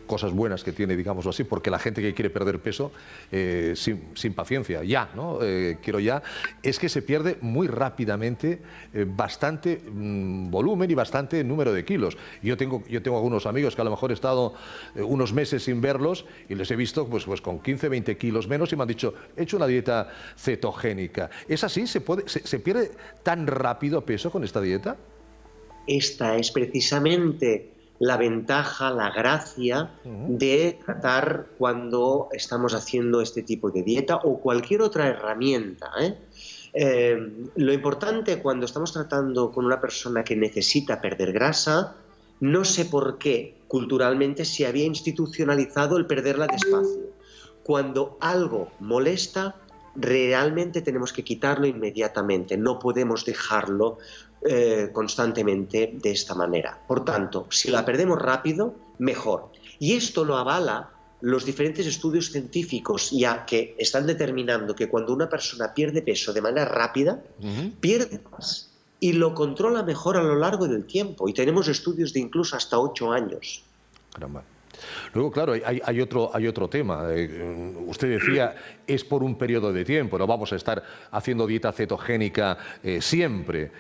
cosas buenas que tiene, digámoslo así, porque la gente que quiere perder peso, sin paciencia, ya, ¿no? Quiero ya, es que se pierde muy rápidamente bastante volumen y bastante número de kilos. Yo tengo algunos amigos que a lo mejor he estado unos meses sin verlos y les he visto pues con 15, 20 kilos menos y me han dicho, he hecho una dieta cetogénica. ¿Es así? ¿Se pierde tan rápido peso con esta dieta? Esta es precisamente la ventaja, la gracia de tratar cuando estamos haciendo este tipo de dieta o cualquier otra herramienta. Lo importante cuando estamos tratando con una persona que necesita perder grasa, no sé por qué culturalmente se había institucionalizado el perderla despacio. Cuando algo molesta, realmente tenemos que quitarlo inmediatamente, no podemos dejarlo constantemente de esta manera. Por tanto, si la perdemos rápido, mejor. Y esto lo avala los diferentes estudios científicos, ya que están determinando que cuando una persona pierde peso de manera rápida, pierde más y lo controla mejor a lo largo del tiempo. Y tenemos estudios de incluso hasta 8 años. Caramba. Luego, claro, hay otro tema. Usted decía, es por un periodo de tiempo, no vamos a estar haciendo dieta cetogénica siempre.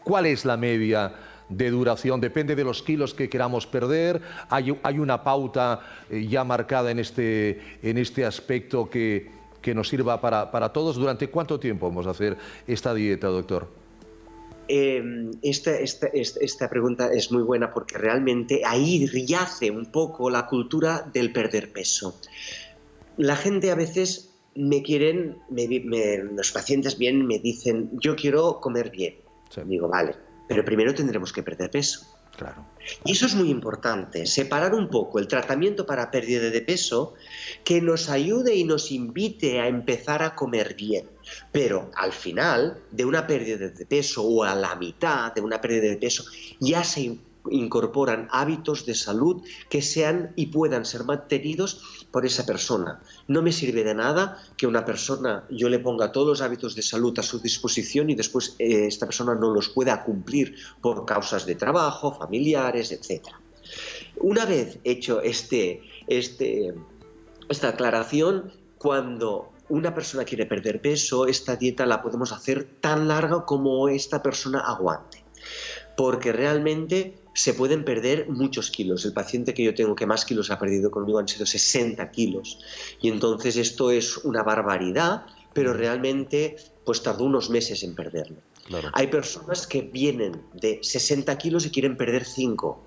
¿Cuál es la media de duración? Depende de los kilos que queramos perder. ¿Hay una pauta ya marcada en este aspecto que nos sirva para todos? ¿Durante cuánto tiempo vamos a hacer esta dieta, doctor? Esta pregunta es muy buena porque realmente ahí yace un poco la cultura del perder peso. La gente a veces los pacientes vienen y me dicen, yo quiero comer bien. Sí. Digo, vale, pero primero tendremos que perder peso. Claro. Y eso es muy importante, separar un poco el tratamiento para pérdida de peso que nos ayude y nos invite a empezar a comer bien. Pero al final de una pérdida de peso o a la mitad de una pérdida de peso ya se incorporan hábitos de salud que sean y puedan ser mantenidos por esa persona. No me sirve de nada que una persona, yo le ponga todos los hábitos de salud a su disposición y después esta persona no los pueda cumplir por causas de trabajo, familiares, etc. Una vez hecho esta aclaración, cuando una persona quiere perder peso, esta dieta la podemos hacer tan larga como esta persona aguante, porque realmente se pueden perder muchos kilos. El paciente que yo tengo que más kilos ha perdido conmigo han sido 60 kilos. Y entonces esto es una barbaridad, pero realmente pues tardó unos meses en perderlo. Claro. Hay personas que vienen de 60 kilos y quieren perder 5.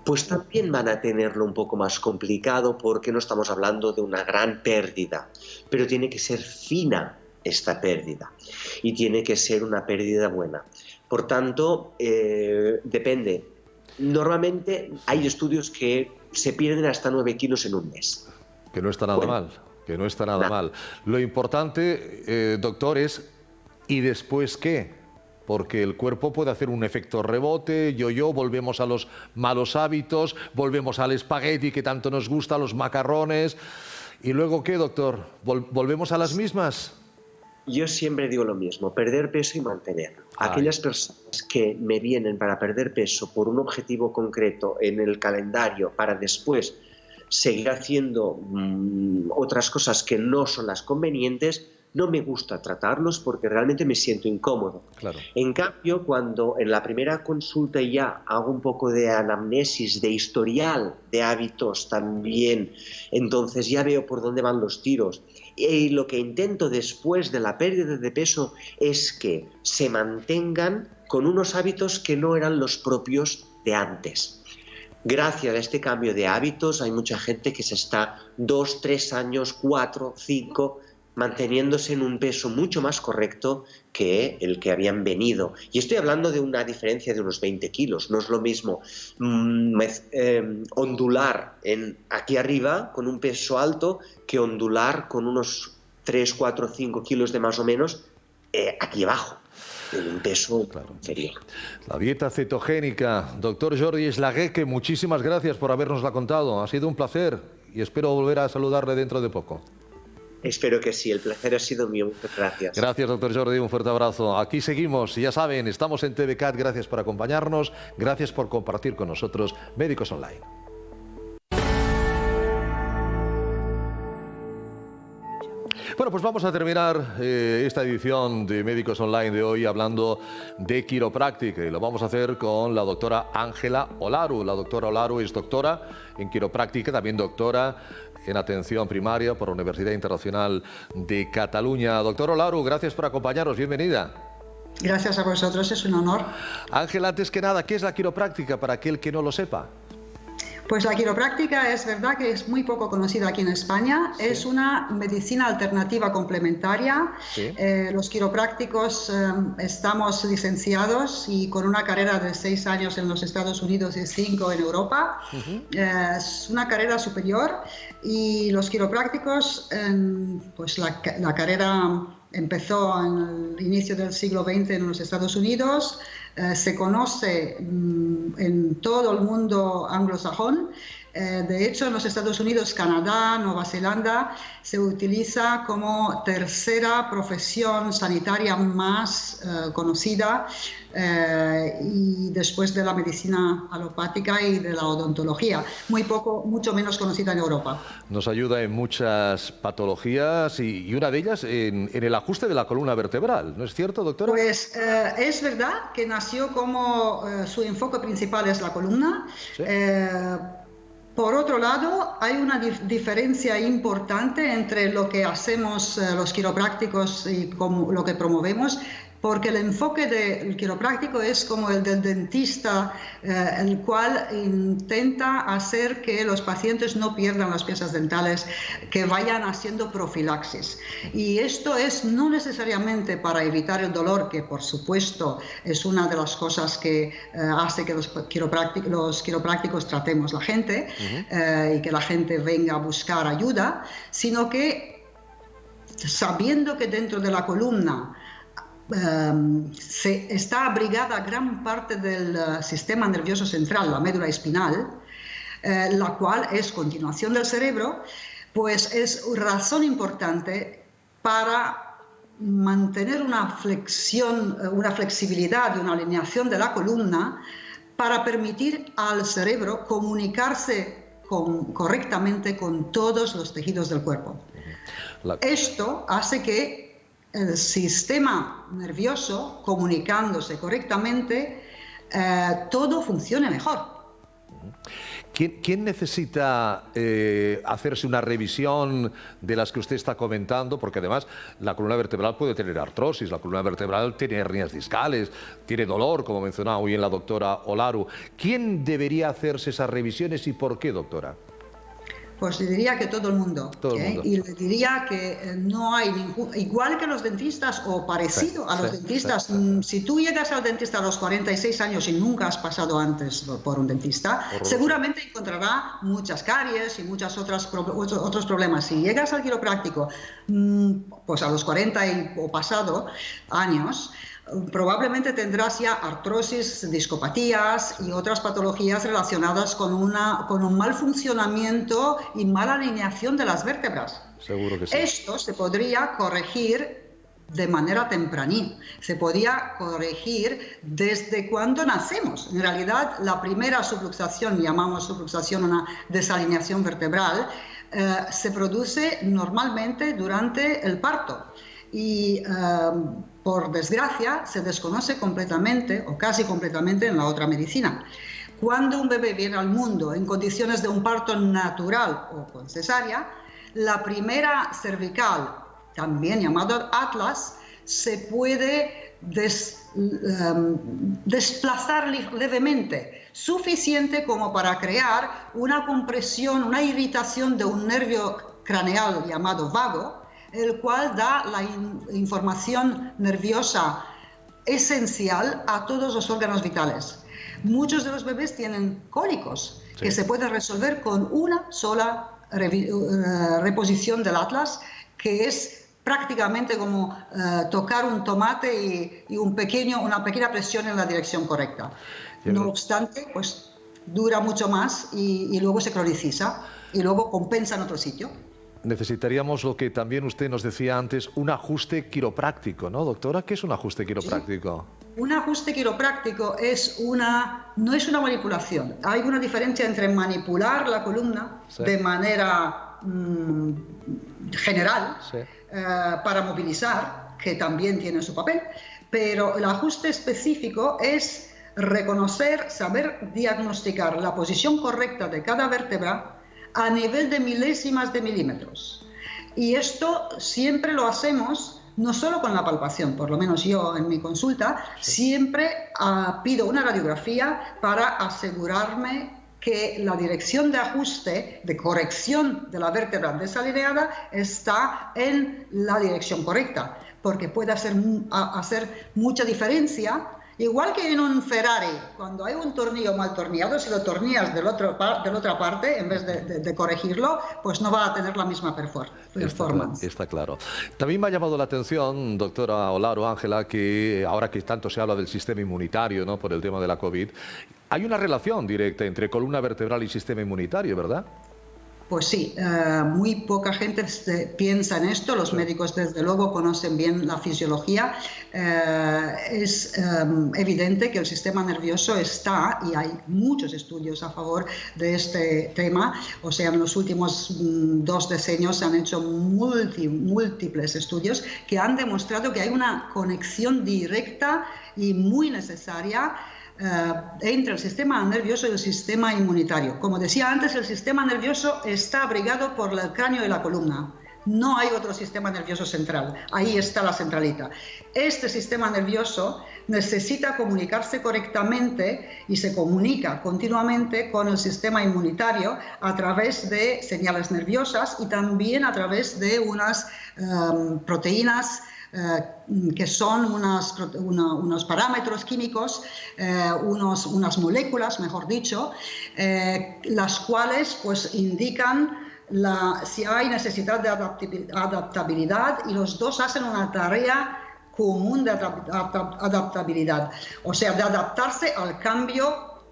Pues también van a tenerlo un poco más complicado porque no estamos hablando de una gran pérdida, pero tiene que ser fina esta pérdida y tiene que ser una pérdida buena. Por tanto, depende. normalmente hay estudios que se pierden hasta 9 kilos en un mes. Que no está nada mal, que no está nada mal. Lo importante, doctor, es ¿y después qué? Porque el cuerpo puede hacer un efecto rebote, yo, volvemos a los malos hábitos, volvemos al espagueti que tanto nos gusta, los macarrones. ¿Y luego qué, doctor? ¿Volvemos a las mismas? Yo siempre digo lo mismo, perder peso y mantenerlo. Aquellas personas que me vienen para perder peso por un objetivo concreto en el calendario para después seguir haciendo otras cosas que no son las convenientes, no me gusta tratarlos porque realmente me siento incómodo. Claro. En cambio, cuando en la primera consulta ya hago un poco de anamnesis, de historial de hábitos también, entonces ya veo por dónde van los tiros. Y lo que intento después de la pérdida de peso es que se mantengan con unos hábitos que no eran los propios de antes. Gracias a este cambio de hábitos hay mucha gente que se está 2, 3 años, 4, 5 manteniéndose en un peso mucho más correcto que el que habían venido. Y estoy hablando de una diferencia de unos 20 kilos. No es lo mismo ondular aquí arriba con un peso alto que ondular con unos 3, 4, 5 kilos de más o menos aquí abajo, en un peso inferior. La dieta cetogénica. Doctor Jordi Eslagueque, muchísimas gracias por habernosla contado. Ha sido un placer y espero volver a saludarle dentro de poco. Espero que sí, el placer ha sido mío. Muchas gracias. Gracias, doctor Jordi, un fuerte abrazo. Aquí seguimos, y ya saben, estamos en TVCAT. Gracias por acompañarnos, gracias por compartir con nosotros Médicos Online. Bueno, pues vamos a terminar esta edición de Médicos Online de hoy hablando de quiropráctica, y lo vamos a hacer con la doctora Ángela Olaru. La doctora Olaru es doctora en quiropráctica, también doctora en atención primaria por la Universidad Internacional de Cataluña. Doctora Olaru, gracias por acompañarnos, bienvenida. Gracias a vosotros, es un honor. Ángela, antes que nada, ¿qué es la quiropráctica para aquel que no lo sepa? Pues la quiropráctica es verdad que es muy poco conocida aquí en España. Sí. Es una medicina alternativa complementaria. Sí. Los quiroprácticos estamos licenciados y con una carrera de 6 años en los Estados Unidos y 5 en Europa. Es una carrera superior y los quiroprácticos, pues la carrera empezó en el inicio del siglo XX en los Estados Unidos. Se conoce en todo el mundo anglosajón. De hecho, en los Estados Unidos, Canadá, Nueva Zelanda, se utiliza como tercera profesión sanitaria más conocida y después de la medicina alopática y de la odontología. Mucho menos conocida en Europa. Nos ayuda en muchas patologías y una de ellas en el ajuste de la columna vertebral. ¿No es cierto, doctora? Pues es verdad que nació como su enfoque principal es la columna. ¿Sí? Por otro lado, hay una diferencia importante entre lo que hacemos los quiroprácticos y lo que promovemos, porque el enfoque del quiropráctico es como el del dentista, el cual intenta hacer que los pacientes no pierdan las piezas dentales, que vayan haciendo profilaxis. Y esto es no necesariamente para evitar el dolor, que por supuesto es una de las cosas que hace que los quiroprácticos tratemos a la gente y que la gente venga a buscar ayuda, sino que sabiendo que dentro de la columna está abrigada gran parte del sistema nervioso central, la médula espinal, la cual es continuación del cerebro, pues es razón importante para mantener una flexión, una flexibilidad y una alineación de la columna para permitir al cerebro comunicarse correctamente con todos los tejidos del cuerpo. Esto hace que el sistema nervioso, comunicándose correctamente, todo funcione mejor. ¿Quién necesita hacerse una revisión de las que usted está comentando? Porque además la columna vertebral puede tener artrosis, la columna vertebral tiene hernias discales, tiene dolor, como mencionaba muy bien la doctora Olaru. ¿Quién debería hacerse esas revisiones y por qué, doctora? Pues le diría que todo el mundo. Y le diría que no hay ningún... Igual que los dentistas o parecido a los dentistas. Si tú llegas al dentista a los 46 años y nunca has pasado antes por un dentista, seguramente encontrará muchas caries y muchos otros problemas. Si llegas al quiropráctico pues a los 40 o pasado años, probablemente tendrás ya artrosis, discopatías y otras patologías relacionadas con un mal funcionamiento y mala alineación de las vértebras. Seguro que sí. Esto se podría corregir de manera tempranil. Se podría corregir desde cuando nacemos. En realidad, la primera subluxación, llamamos subluxación una desalineación vertebral, se produce normalmente durante el parto. Y por desgracia se desconoce completamente o casi completamente en la otra medicina. Cuando un bebé viene al mundo en condiciones de un parto natural o con cesárea, la primera cervical, también llamado atlas, se puede desplazar levemente, suficiente como para crear una compresión, una irritación de un nervio craneal llamado vago, el cual da la información nerviosa esencial a todos los órganos vitales. Muchos de los bebés tienen cólicos que se pueden resolver con una sola reposición del atlas, que es prácticamente como tocar un tomate y una pequeña presión en la dirección correcta. No obstante, pues dura mucho más y luego se croniciza y luego compensa en otro sitio. Necesitaríamos lo que también usted nos decía antes, un ajuste quiropráctico, ¿no, doctora? ¿Qué es un ajuste quiropráctico? Sí. Un ajuste quiropráctico no es una manipulación. Hay una diferencia entre manipular la columna de manera general para movilizar, que también tiene su papel, pero el ajuste específico es reconocer, saber diagnosticar la posición correcta de cada vértebra a nivel de milésimas de milímetros. Y esto siempre lo hacemos no solo con la palpación, por lo menos yo en mi consulta, siempre pido una radiografía para asegurarme que la dirección de ajuste, de corrección de la vértebra desalineada está en la dirección correcta, porque puede hacer mucha diferencia. Igual que en un Ferrari, cuando hay un tornillo mal tornillado, si lo tornillas de la otra parte, en vez de corregirlo, pues no va a tener la misma performance. Está claro. También me ha llamado la atención, doctora Olaro, Ángela, que ahora que tanto se habla del sistema inmunitario, ¿no?, por el tema de la COVID, hay una relación directa entre columna vertebral y sistema inmunitario, ¿verdad? Pues sí, muy poca gente piensa en esto, los médicos desde luego conocen bien la fisiología. Es evidente que el sistema nervioso está, y hay muchos estudios a favor de este tema, o sea, en los últimos 2 decenios se han hecho múltiples estudios que han demostrado que hay una conexión directa y muy necesaria entre el sistema nervioso y el sistema inmunitario. Como decía antes, el sistema nervioso está abrigado por el cráneo y la columna. No hay otro sistema nervioso central. Ahí está la centralita. Este sistema nervioso necesita comunicarse correctamente y se comunica continuamente con el sistema inmunitario a través de señales nerviosas y también a través de unas proteínas que son unos parámetros químicos, unas moléculas, mejor dicho, las cuales pues indican si hay necesidad de adaptabilidad, y los dos hacen una tarea común de adaptabilidad, o sea, de adaptarse al cambio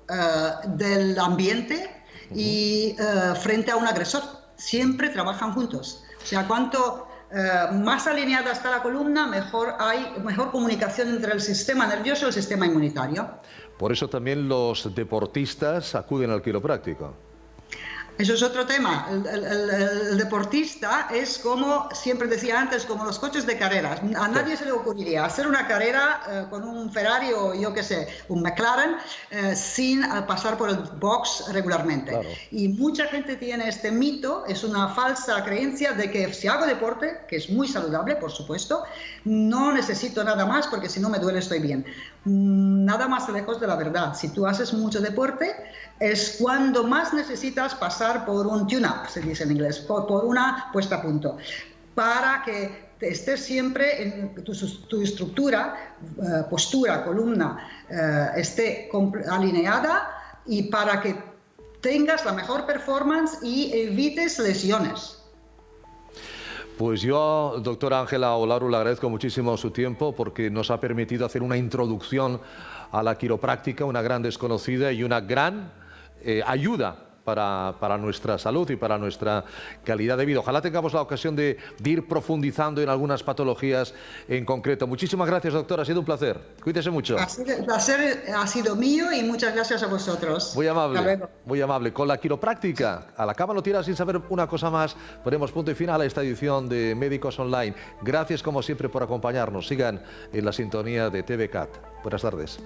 del ambiente y frente a un agresor. Siempre trabajan juntos. O sea, cuanto más alineada está la columna, mejor comunicación entre el sistema nervioso y el sistema inmunitario. Por eso también los deportistas acuden al quiropráctico. Eso es otro tema. El deportista es como, siempre decía antes, como los coches de carreras. A nadie se le ocurriría hacer una carrera con un Ferrari o yo qué sé, un McLaren, sin pasar por el box regularmente. Claro. Y mucha gente tiene este mito, es una falsa creencia de que si hago deporte, que es muy saludable, por supuesto, no necesito nada más porque si no me duele estoy bien. Nada más lejos de la verdad. Si tú haces mucho deporte, es cuando más necesitas pasar pasar por un tune-up, se dice en inglés, por una puesta a punto, para que estés siempre en tu estructura, postura, columna, esté alineada y para que tengas la mejor performance y evites lesiones. Pues yo, doctora Ángela Olaru, le agradezco muchísimo su tiempo porque nos ha permitido hacer una introducción a la quiropráctica, una gran desconocida y una gran ayuda para nuestra salud y para nuestra calidad de vida. Ojalá tengamos la ocasión de ir profundizando en algunas patologías en concreto. Muchísimas gracias, doctora, ha sido un placer. Cuídese mucho. El placer ha sido mío y muchas gracias a vosotros. Muy amable, Hasta luego. muy amable. Con la quiropráctica, a la cama no tira sin saber una cosa más. Ponemos punto y final a esta edición de Médicos Online. Gracias, como siempre, por acompañarnos. Sigan en la sintonía de TVCAT. Buenas tardes.